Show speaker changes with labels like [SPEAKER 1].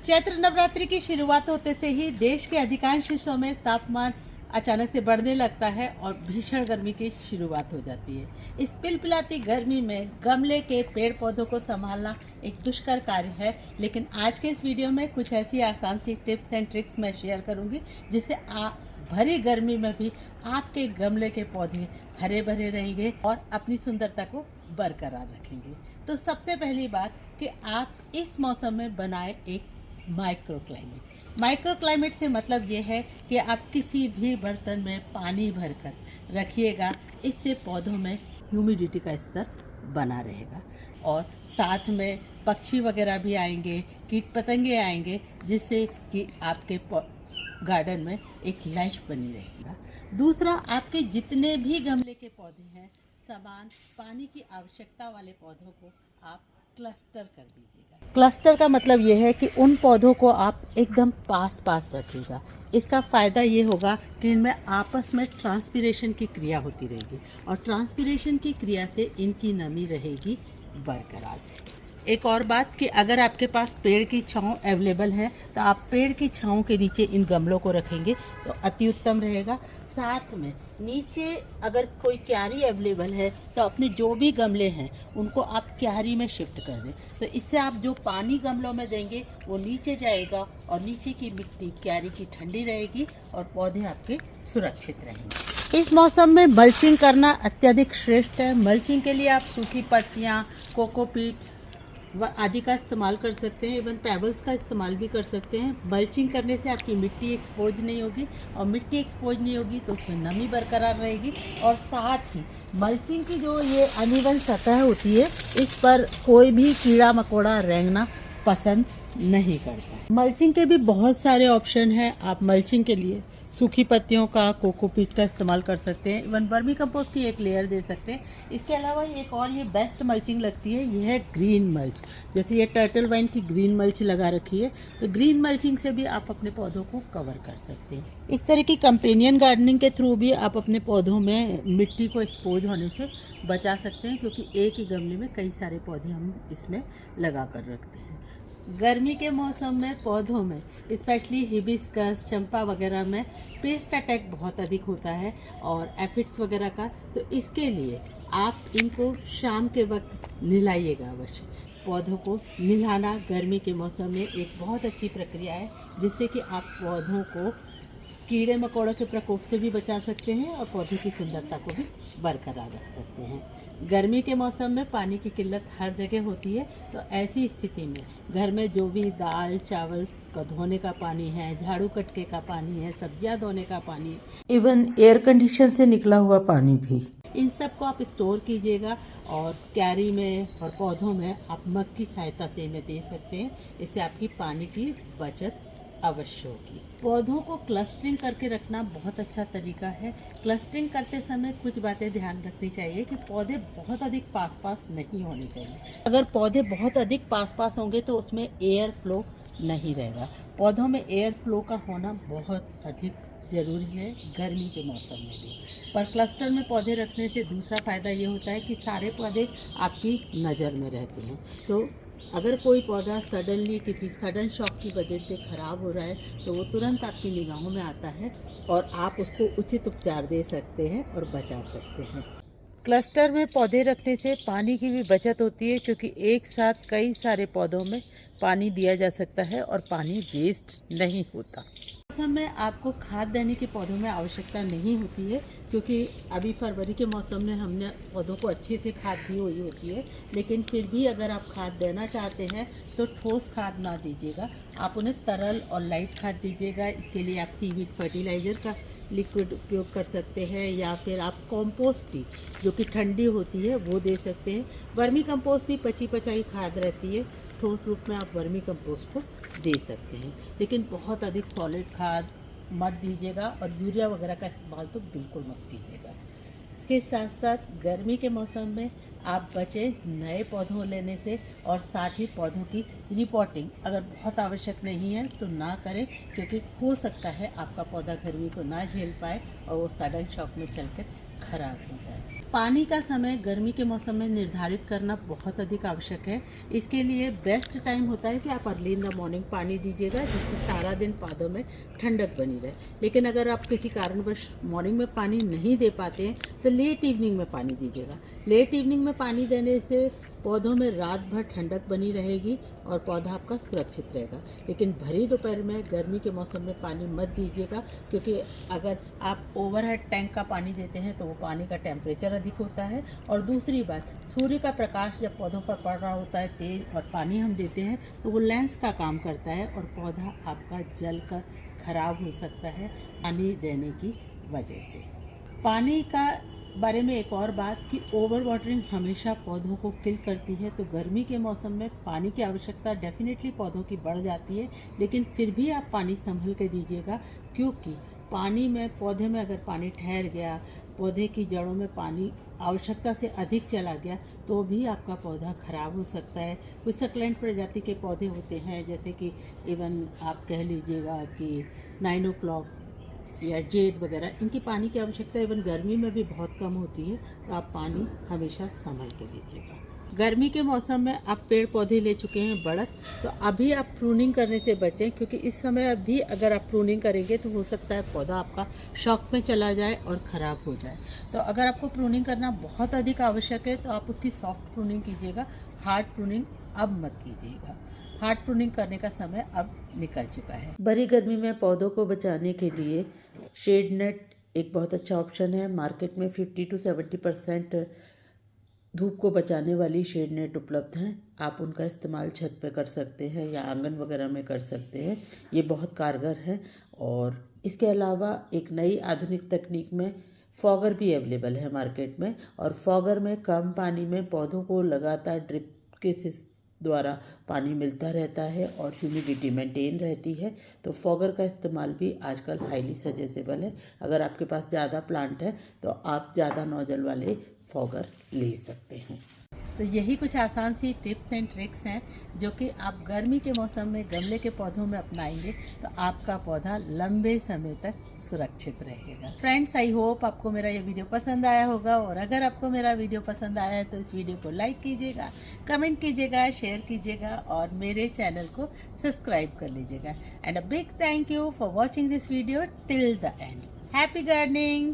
[SPEAKER 1] चैत्र नवरात्रि की शुरुआत होते से ही देश के अधिकांश हिस्सों में तापमान अचानक से बढ़ने लगता है और भीषण गर्मी की शुरुआत हो जाती है। इस पिलपिलाती गर्मी में गमले के पेड़ पौधों को संभालना एक दुष्कर कार्य है, लेकिन आज के इस वीडियो में कुछ ऐसी आसान सी टिप्स एंड ट्रिक्स मैं शेयर करूंगी जिससे आप भरी गर्मी में भी आपके गमले के पौधे हरे भरे रहेंगे और अपनी सुंदरता को बरकरार रखेंगे। तो सबसे पहली बात कि आप इस मौसम में बनाए एक माइक्रो क्लाइमेट से मतलब ये है कि आप किसी भी बर्तन में पानी भरकर रखिएगा, इससे पौधों में ह्यूमिडिटी का स्तर बना रहेगा और साथ में पक्षी वगैरह भी आएंगे, कीट पतंगे आएंगे, जिससे कि आपके गार्डन में एक लाइफ बनी रहेगा। दूसरा, आपके जितने भी गमले के पौधे हैं, समान पानी की आवश्यकता वाले पौधों को आप क्लस्टर कर दीजिएगा। क्लस्टर का मतलब ये है कि उन पौधों को आप एकदम पास रखिएगा। इसका फ़ायदा ये होगा कि इनमें आपस में ट्रांसपिरेशन की क्रिया होती रहेगी और ट्रांसपिरेशन की क्रिया से इनकी नमी रहेगी बरकरार। एक और बात कि अगर आपके पास पेड़ की छांव अवेलेबल है तो आप पेड़ की छांव के नीचे इन गमलों को रखेंगे तो अति उत्तम रहेगा। साथ में नीचे अगर कोई क्यारी अवेलेबल है तो अपने जो भी गमले हैं उनको आप क्यारी में शिफ्ट कर दें, तो इससे आप जो पानी गमलों में देंगे वो नीचे जाएगा और नीचे की मिट्टी क्यारी की ठंडी रहेगी और पौधे आपके सुरक्षित रहेंगे। इस मौसम में मल्चिंग करना अत्यधिक श्रेष्ठ है। मल्चिंग के लिए आप सूखी पत्तियाँ, कोकोपीट आदि का इस्तेमाल कर सकते हैं, इवन पेबल्स का इस्तेमाल भी कर सकते हैं। मल्चिंग करने से आपकी मिट्टी एक्सपोज नहीं होगी और मिट्टी एक्सपोज नहीं होगी तो उसमें नमी बरकरार रहेगी और साथ ही मल्चिंग की जो ये अनइवन सतह होती है, इस पर कोई भी कीड़ा मकोड़ा रेंगना पसंद नहीं करता। मल्चिंग के भी बहुत सारे ऑप्शन हैं। आप मल्चिंग के लिए सूखी पत्तियों का, कोकोपीट का इस्तेमाल कर सकते हैं, इवन वर्मी कंपोस्ट की एक लेयर दे सकते हैं। इसके अलावा एक और ये बेस्ट मल्चिंग लगती है, ये है ग्रीन मल्च। जैसे ये टर्टल वाइन की ग्रीन मल्च लगा रखी है, तो ग्रीन मल्चिंग से भी आप अपने पौधों को कवर कर सकते हैं। इस तरह की कंपेनियन गार्डनिंग के थ्रू भी आप अपने पौधों में मिट्टी को एक्सपोज होने से बचा सकते हैं, क्योंकि एक ही गमले में कई सारे पौधे हम इसमें लगा कर रखते हैं। गर्मी के मौसम में पौधों में स्पेशली हिबिस्कस, चंपा वगैरह में पेस्ट अटैक बहुत अधिक होता है और एफिड्स वगैरह का, तो इसके लिए आप इनको शाम के वक्त नहलाइएगा अवश्य। पौधों को नहलाना गर्मी के मौसम में एक बहुत अच्छी प्रक्रिया है, जिससे कि आप पौधों को कीड़े मकोड़ों के प्रकोप से भी बचा सकते हैं और पौधे की सुंदरता को भी बरकरार रख सकते हैं। गर्मी के मौसम में पानी की किल्लत हर जगह होती है, तो ऐसी स्थिति में घर में जो भी दाल चावल का धोने का पानी है, झाड़ू कटके का पानी है, सब्जियां धोने का पानी है, इवन एयर कंडीशन से निकला हुआ पानी भी, इन सब को आप स्टोर कीजिएगा और कैरी में और पौधों में आप मग की सहायता से इन्हें दे सकते हैं। इससे आपकी पानी की बचत अवश्य होगी। पौधों को क्लस्टरिंग करके रखना बहुत अच्छा तरीका है। क्लस्टरिंग करते समय कुछ बातें ध्यान रखनी चाहिए कि पौधे बहुत अधिक पास नहीं होने चाहिए। अगर पौधे बहुत अधिक पास होंगे तो उसमें एयर फ्लो नहीं रहेगा। पौधों में एयर फ्लो का होना बहुत अधिक ज़रूरी है गर्मी के मौसम में भी। पर क्लस्टर में पौधे रखने से दूसरा फ़ायदा ये होता है कि सारे पौधे आपकी नज़र में रहते हैं, तो अगर कोई पौधा सडनली किसी सडन शॉक की वजह से ख़राब हो रहा है तो वो तुरंत आपकी निगाहों में आता है और आप उसको उचित उपचार दे सकते हैं और बचा सकते हैं। क्लस्टर में पौधे रखने से पानी की भी बचत होती है, क्योंकि एक साथ कई सारे पौधों में पानी दिया जा सकता है और पानी वेस्ट नहीं होता। मौसम में आपको खाद देने की पौधों में आवश्यकता नहीं होती है, क्योंकि अभी फरवरी के मौसम में हमने पौधों को अच्छे से खाद दी हुई होती है, लेकिन फिर भी अगर आप खाद देना चाहते हैं तो ठोस खाद ना दीजिएगा, आप उन्हें तरल और लाइट खाद दीजिएगा। इसके लिए आप सीवीड फर्टिलाइज़र का लिक्विड उपयोग कर सकते हैं या फिर आप कॉम्पोस्ट की जो कि ठंडी होती है वो दे सकते हैं। वर्मी कंपोस्ट भी पची पचाई खाद रहती है, ठोस रूप में आप वर्मी कंपोस्ट को दे सकते हैं, लेकिन बहुत अधिक सॉलिड खाद मत दीजिएगा और यूरिया वगैरह का इस्तेमाल तो बिल्कुल मत कीजिएगा। इसके साथ साथ गर्मी के मौसम में आप बचें नए पौधों लेने से और साथ ही पौधों की रिपोर्टिंग अगर बहुत आवश्यक नहीं है तो ना करें, क्योंकि हो सकता है आपका पौधा गर्मी को ना झेल पाए और वो सडन शॉक में चलकर खराब हो जाए। पानी का समय गर्मी के मौसम में निर्धारित करना बहुत अधिक आवश्यक है। इसके लिए बेस्ट टाइम होता है कि आप अर्ली इन द मॉर्निंग पानी दीजिएगा, जिससे सारा दिन पौधों में ठंडक बनी रहे। लेकिन अगर आप किसी कारणवश मॉर्निंग में पानी नहीं दे पाते हैं तो लेट इवनिंग में पानी दीजिएगा। लेट इवनिंग में पानी देने से पौधों में रात भर ठंडक बनी रहेगी और पौधा आपका सुरक्षित रहेगा। लेकिन भरी दोपहर में गर्मी के मौसम में पानी मत दीजिएगा, क्योंकि अगर आप ओवरहेड टैंक का पानी देते हैं तो वो पानी का टेम्परेचर अधिक होता है। और दूसरी बात, सूर्य का प्रकाश जब पौधों पर पड़ रहा होता है तेज और पानी हम देते हैं तो वो लेंस का काम करता है और पौधा आपका जल कर खराब हो सकता है पानी देने की वजह से। पानी का बारे में एक और बात कि ओवर वाटरिंग हमेशा पौधों को किल करती है। तो गर्मी के मौसम में पानी की आवश्यकता डेफिनेटली पौधों की बढ़ जाती है, लेकिन फिर भी आप पानी संभल के दीजिएगा, क्योंकि पानी में पौधे में अगर पानी ठहर गया, पौधे की जड़ों में पानी आवश्यकता से अधिक चला गया तो भी आपका पौधा खराब हो सकता है। कुछ सक्लेंट प्रजाति के पौधे होते हैं, जैसे कि इवन आप कह लीजिएगा कि 9 o'clock या जेड वगैरह, इनकी पानी की आवश्यकता इवन गर्मी में भी बहुत कम होती है। तो आप पानी हमेशा संभल के दीजिएगा। गर्मी के मौसम में आप पेड़ पौधे ले चुके हैं बढ़त, तो अभी आप प्रूनिंग करने से बचें, क्योंकि इस समय अभी अगर आप प्रूनिंग करेंगे तो हो सकता है पौधा आपका शॉक में चला जाए और ख़राब हो जाए। तो अगर आपको प्रूनिंग करना बहुत अधिक आवश्यक है तो आप उसकी सॉफ्ट प्रूनिंग कीजिएगा, हार्ड प्रूनिंग अब मत कीजिएगा। हार्ड प्रूनिंग करने का समय अब निकल चुका है। भरी गर्मी में पौधों को बचाने के लिए शेड नेट एक बहुत अच्छा ऑप्शन है। मार्केट में 50 to 70% धूप को बचाने वाली शेड नेट उपलब्ध हैं। आप उनका इस्तेमाल छत पे कर सकते हैं या आंगन वगैरह में कर सकते हैं। ये बहुत कारगर है। और इसके अलावा एक नई आधुनिक तकनीक में फॉगर भी अवेलेबल है मार्केट में, और फॉगर में कम पानी में पौधों को लगातार ड्रिप के द्वारा पानी मिलता रहता है और ह्यूमिडिटी मेंटेन रहती है। तो फॉगर का इस्तेमाल भी आजकल हाईली सजेसेबल है। अगर आपके पास ज़्यादा प्लांट है तो आप ज़्यादा नोजल वाले फॉगर ले सकते हैं। तो यही कुछ आसान सी टिप्स एंड ट्रिक्स हैं जो कि आप गर्मी के मौसम में गमले के पौधों में अपनाएंगे तो आपका पौधा लंबे समय तक सुरक्षित रहेगा। फ्रेंड्स, आई होप आपको मेरा ये वीडियो पसंद आया होगा, और अगर आपको मेरा वीडियो पसंद आया है तो इस वीडियो को लाइक कीजिएगा, कमेंट कीजिएगा, शेयर कीजिएगा और मेरे चैनल को सब्सक्राइब कर लीजिएगा। And a big thank you for watching this video till the end. Happy gardening.